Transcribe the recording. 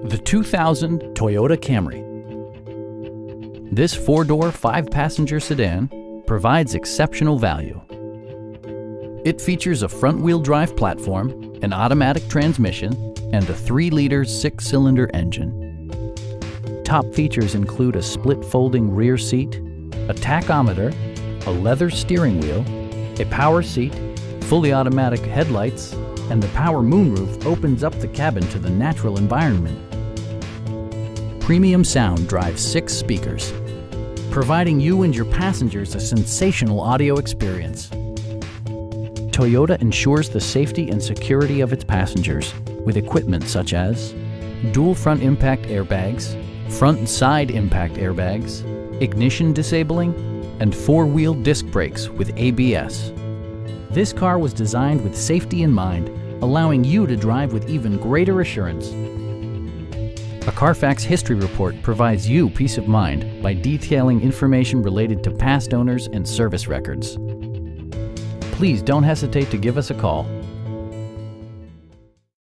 The 2000 Toyota Camry. This four-door, five-passenger sedan provides exceptional value. It features a front-wheel drive platform, an automatic transmission, and a 3-liter six-cylinder engine. Top features include a split folding rear seat, a tachometer, a leather steering wheel, a power seat, fully automatic headlights, and the power moonroof opens up the cabin to the natural environment. Premium sound drives 6 speakers, providing you and your passengers a sensational audio experience. Toyota ensures the safety and security of its passengers with equipment such as dual front impact airbags, front and side impact airbags, ignition disabling, and 4-wheel disc brakes with ABS. This car was designed with safety in mind, allowing you to drive with even greater assurance. A Carfax history report provides you peace of mind by detailing information related to past owners and service records. Please don't hesitate to give us a call.